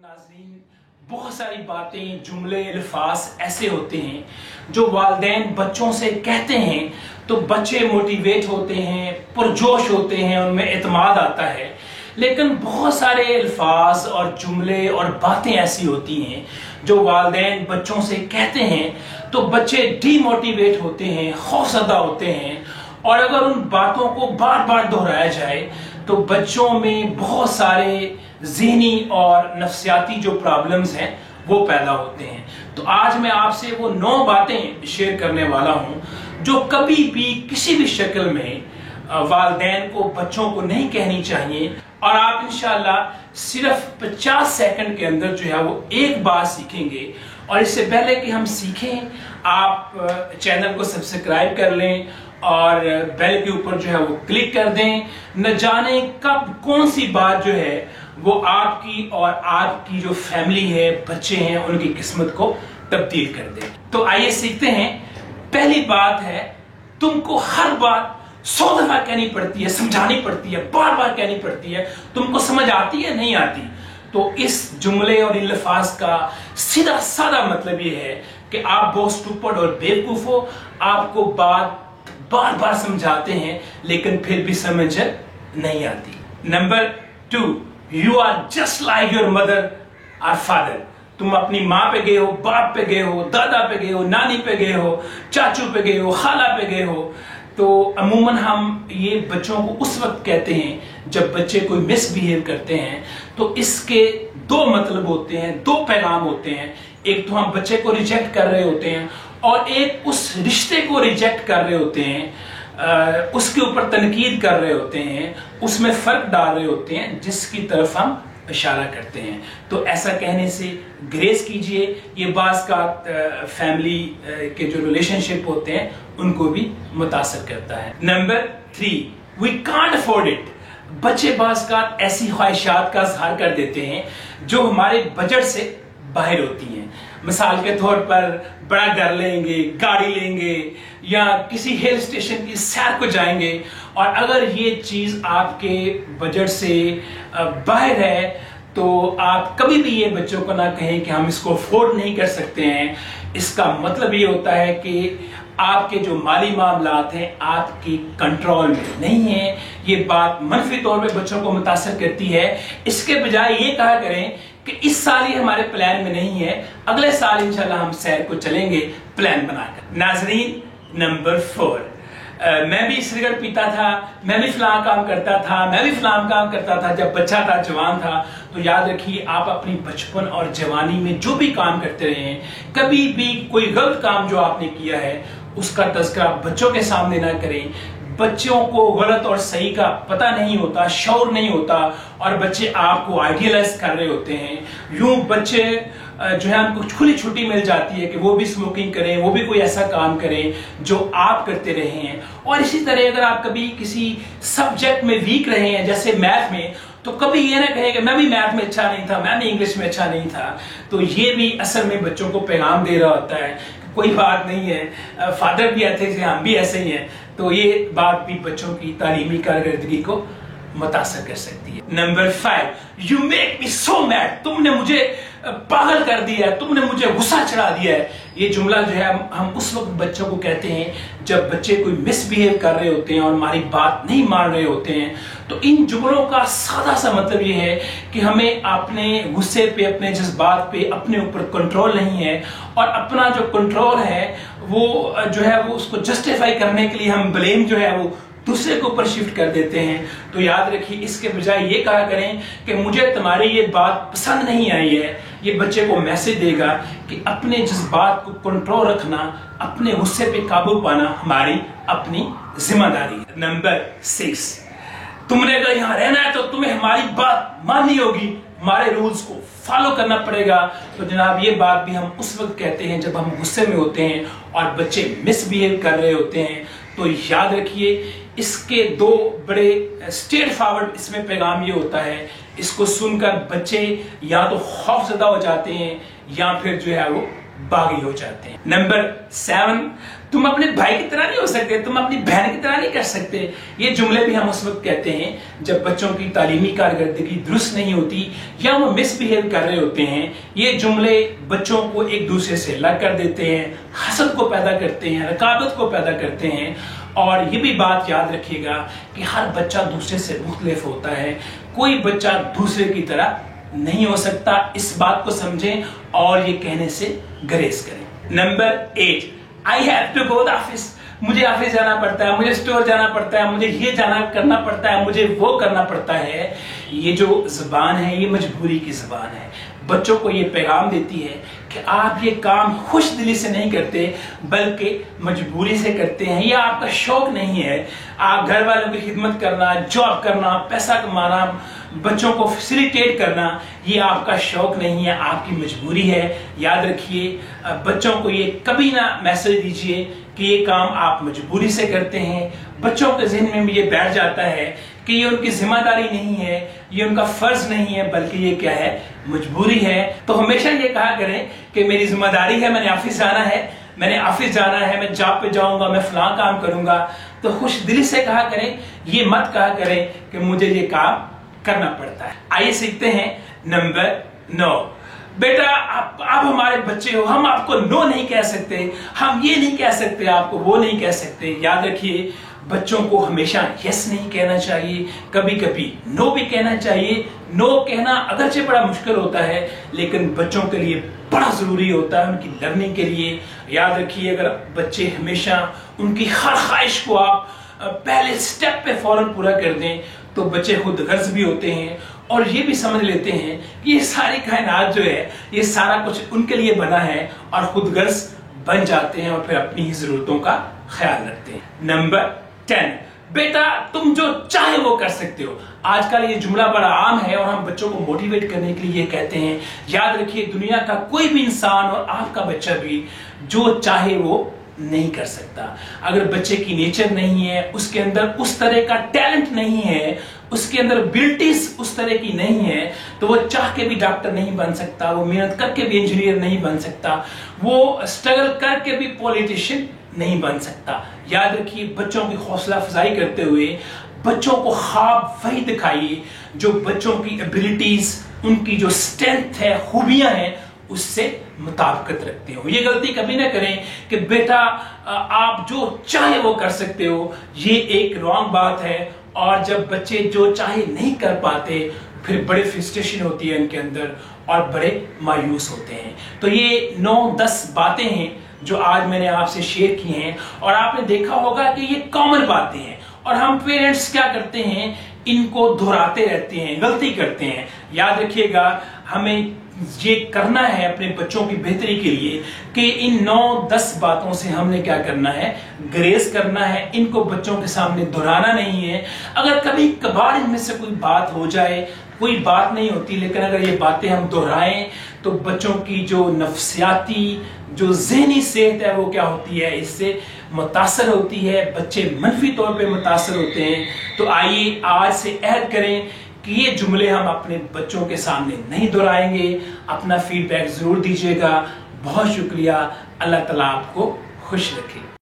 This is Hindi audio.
नाज़रीन, बहुत सारी बातें, जुमले, अल्फाज ऐसे होते हैं जो वालिदैन बच्चों से कहते हैं तो बच्चे मोटिवेट होते हैं, पुरजोश होते हैं, उनमें एतमाद आता है। लेकिन बहुत सारे अल्फाज और जुमले और बातें ऐसी होती हैं जो वालिदैन बच्चों से कहते हैं तो बच्चे डीमोटिवेट होते हैं, खौफजदा होते हैं। और अगर उन बातों को बार बार दोहराया जाए तो बच्चों में बहुत सारे ज़हनी और नफ्सियाती जो प्रॉब्लम्स हैं वो पैदा होते हैं। तो आज मैं आपसे वो 9 बातें शेयर करने वाला हूं जो कभी भी किसी भी शक्ल में वालिदैन को बच्चों को नहीं कहनी चाहिए। और आप इंशाल्लाह सिर्फ 50 सेकंड के अंदर जो है वो एक बात सीखेंगे। और इससे पहले कि हम सीखें, आप चैनल को सब्सक्राइब कर लें और बेल के ऊपर जो है वो क्लिक कर दें। न जाने कब कौन सी बात जो है वो आपकी और आपकी जो फैमिली है, बच्चे हैं, उनकी किस्मत को तब्दील कर दे। तो आइए सीखते हैं। पहली बात है, तुमको हर बात 100 दफा कहनी पड़ती है, समझानी पड़ती है, बार बार कहनी पड़ती है। तुमको समझ आती है, नहीं आती? तो इस जुमले और इन अल्फाज का सीधा साधा मतलब ये है कि आप बहुत स्टूपिड और बेवकूफ हो। आपको बात बार बार समझाते हैं लेकिन फिर भी समझ नहीं आती। Number 2, you are just like your mother और फादर। तुम अपनी माँ पे गए हो, बाप पे गए हो, दादा पे गए हो, नानी पे गए हो, चाचू पे गए हो, खाला पे गए हो। तो अमूमन हम ये बच्चों को उस वक्त कहते हैं जब बच्चे कोई मिसबिहेव करते हैं। तो इसके 2 मतलब होते हैं, 2 पैगाम होते हैं। एक तो हम बच्चे को रिजेक्ट कर रहे होते हैं और एक उस रिश्ते को रिजेक्ट कर रहे होते हैं, उसके ऊपर तनकीद कर रहे होते हैं, उसमें फर्क डाल रहे होते हैं जिसकी तरफ हम इशारा करते हैं। तो ऐसा कहने से ग्रेस कीजिए। ये बास का फैमिली के जो रिलेशनशिप होते हैं उनको भी मुतासर करता है। Number 3, we can't afford it. बच्चे बास का ऐसी ख्वाहिशात का इजहार कर देते हैं जो हमारे बजट से बाहर होती हैं। मिसाल के तौर पर बड़ा घर लेंगे, गाड़ी लेंगे या किसी हिल स्टेशन की सैर को जाएंगे। और अगर ये चीज आपके बजट से बाहर है तो आप कभी भी ये बच्चों को ना कहें कि हम इसको अफोर्ड नहीं कर सकते हैं। इसका मतलब ये होता है कि आपके जो माली मामलात हैं आपकी कंट्रोल में नहीं है। ये बात मनफी तौर पे बच्चों को मुतासर करती है। इसके बजाय ये कहा करें कि इस साल ये हमारे प्लान में नहीं है, अगले साल इंशाल्लाह हम सैर को चलेंगे प्लान बनाकर। नाजरीन, नंबर 4, मैं भी सिगरेट पीता था, मैं भी फलां काम करता था, मैं भी फलां काम करता था जब बच्चा था, जवान था। तो याद रखिए, आप अपनी बचपन और जवानी में जो भी काम करते रहे हैं, कभी भी कोई गलत काम जो आपने किया है उसका तज़किरा बच्चों के सामने ना करें। बच्चों को गलत और सही का पता नहीं होता, शौर नहीं होता और बच्चे आपको आइडियलाइज कर रहे होते हैं। यूं बच्चे जो है उनको खुली छुट्टी मिल जाती है कि वो भी स्मोकिंग करें, वो भी कोई ऐसा काम करें जो आप करते रहे हैं। और इसी तरह अगर आप कभी किसी सब्जेक्ट में वीक रहे हैं, जैसे मैथ में, तो कभी ये ना कहें कि मैं भी मैथ में अच्छा नहीं था, मैं भी इंग्लिश में अच्छा नहीं था। तो ये भी असल में बच्चों को पैगाम दे रहा होता है कोई बात नहीं है, फादर भी ऐसे थे, हम भी ऐसे ही हैं। तो ये बात भी बच्चों की तालीमी कारकर्दगी को मुतासर कर सकती है। Number 5, you make me so mad. तुमने मुझे पागल कर दिया है, तुमने मुझे गुस्सा चढ़ा दिया है। ये जुमला जो है हम उस वक्त बच्चों को कहते हैं जब बच्चे कोई मिसबिहेव कर रहे होते हैं और हमारी बात नहीं मान रहे होते हैं। तो इन जुमलों का सादा सा मतलब ये है कि हमें अपने गुस्से पे, अपने जज्बात पे, अपने ऊपर कंट्रोल नहीं है। और अपना जो कंट्रोल है वो जो है वो उसको जस्टिफाई करने के लिए हम ब्लेम जो है वो दूसरे के ऊपर शिफ्ट कर देते हैं। तो याद रखिए, इसके बजाय ये कहा करें कि मुझे तुम्हारी ये बात पसंद नहीं आई है। ये बच्चे को मैसेज देगा कि अपने जज्बात को कंट्रोल रखना, अपने गुस्से पे काबू पाना हमारी अपनी जिम्मेदारी है। नंबर 6, तुमने अगर यहाँ रहना है तो तुम्हें हमारी बात माननी होगी, हमारे रूल्स को फॉलो करना पड़ेगा। तो जनाब, ये बात भी हम उस वक्त कहते हैं जब हम गुस्से में होते हैं और बच्चे मिसबिहेव कर रहे होते हैं। तो याद रखिए, इसके 2 बड़े स्ट्रेट फॉरवर्ड इसमें पैगाम ये होता है, इसको सुनकर बच्चे या तो खौफजदा हो जाते हैं या फिर जो है वो बागी हो जाते हैं। नंबर 7, तुम अपने भाई की तरह नहीं हो सकते, तुम अपनी बहन की तरह नहीं कर सकते। ये जुमले भी हम उस वक्त कहते हैं जब बच्चों की तालीमी कारकर्दगी दुरुस्त नहीं होती या वो मिसबिहेव कर रहे होते हैं। ये जुमले बच्चों को एक दूसरे से अलग कर देते हैं, हसद को पैदा करते हैं, रकाबत को पैदा करते हैं। और ये भी बात याद रखिएगा कि हर बच्चा दूसरे से मुख्तलिफ होता है, कोई बच्चा दूसरे की तरह नहीं हो सकता। इस बात को समझें और ये कहने से गुरेज करें। Number 8, I have to go the office. मुझे ऑफिस जाना पड़ता है, मुझे स्टोर जाना पड़ता है, मुझे ये करना पड़ता है, मुझे वो करना पड़ता है। ये जो जुबान है ये मजबूरी की जुबान है। बच्चों को ये पैगाम देती है कि आप ये काम खुश दिली से नहीं करते बल्कि मजबूरी से करते हैं। ये आपका शौक नहीं है। आप घर वालों की खिदमत करना, जॉब करना, पैसा कमाना, बच्चों को फैसिलिटेट करना, ये आपका शौक नहीं है, आपकी मजबूरी है। याद रखिए, बच्चों को ये कभी ना मैसेज दीजिए कि ये काम आप मजबूरी से करते हैं। बच्चों के ज़हन में भी ये बैठ जाता है कि ये उनकी जिम्मेदारी नहीं है, ये उनका फर्ज नहीं है, बल्कि ये क्या है, मजबूरी है। तो हमेशा ये कहा करें कि मेरी जिम्मेदारी है, मैंने ऑफिस जाना है, मैं जॉब पे जाऊंगा, मैं फलां काम करूंगा। तो खुश दिली से कहा करें, ये मत कहा करें कि मुझे ये काम करना पड़ता है। आइए सीखते हैं नंबर 9। बेटा आप हमारे बच्चे हो, हम आपको नो नहीं कह सकते, हम ये नहीं कह सकते, आपको वो नहीं कह सकते। याद रखिए, बच्चों को हमेशा यस नहीं कहना चाहिए, कभी कभी नो भी कहना चाहिए। नो कहना अगरचे बड़ा मुश्किल होता है लेकिन बच्चों के लिए बड़ा जरूरी होता है, उनकी लर्निंग के लिए। याद रखिए, अगर बच्चे हमेशा उनकी हर ख्वाहिश को आप पहले स्टेप पे फौरन पूरा कर दें तो बच्चे खुद गर्ज भी होते हैं और ये भी समझ लेते हैं कि ये सारी कायनात जो है ये सारा कुछ उनके लिए बना है और खुद गर्ज बन जाते हैं और फिर अपनी ही जरूरतों का ख्याल रखते हैं। नंबर 10, बेटा तुम जो चाहे वो कर सकते हो। आजकल ये जुमला बड़ा आम है और हम बच्चों को मोटिवेट करने के लिए कहते हैं। याद रखिए, दुनिया का कोई भी इंसान और आपका बच्चा भी जो चाहे वो नहीं कर सकता। अगर बच्चे की नेचर नहीं है, उसके अंदर उस तरह का टैलेंट नहीं है, उसके अंदर एबिलिटीज उस तरह की नहीं है, तो वो चाह के भी डॉक्टर नहीं बन सकता, वो मेहनत करके भी इंजीनियर नहीं बन सकता, वो स्ट्रगल करके भी पॉलिटिशियन नहीं बन सकता। याद रखिए, बच्चों की हौसला अफजाई करते हुए बच्चों को ख्वाब वही दिखाइए जो बच्चों की एबिलिटीज, उनकी जो स्ट्रेंथ है, खूबियां हैं, उससे मुताबिकत रखते हो। ये गलती कभी ना करें कि बेटा आप जो चाहे वो कर सकते हो। ये एक रॉन्ग बात है और जब बच्चे जो चाहे नहीं कर पाते फिर बड़े फ्रस्ट्रेशन होती है इनके अंदर और बड़े मायूस होते हैं। तो ये 9-10 बातें हैं जो आज मैंने आपसे शेयर की हैं और आपने देखा होगा कि ये कॉमन बातें हैं और हम पेरेंट्स क्या करते हैं, इनको दोहराते रहते हैं, गलती करते हैं। याद रखिएगा, हमें ये करना है अपने बच्चों की बेहतरी के लिए कि इन 9-10 बातों से हमने क्या करना है, ग्रेस करना है। इनको बच्चों के सामने दोहराना नहीं है। अगर कभी कभार इनमें से कोई बात हो जाए, कोई बात नहीं होती, लेकिन अगर ये बातें हम दोहराएं तो बच्चों की जो नफ्सियाती, जो ज़हनी सेहत है वो क्या होती है, इससे मुतासर होती है। बच्चे मनफी तौर पे मुतासर होते हैं। तो आइए आज से अहद करें कि ये जुमले हम अपने बच्चों के सामने नहीं दोहराएंगे। अपना फीडबैक जरूर दीजिएगा। बहुत शुक्रिया। अल्लाह ताला आपको खुश रखे।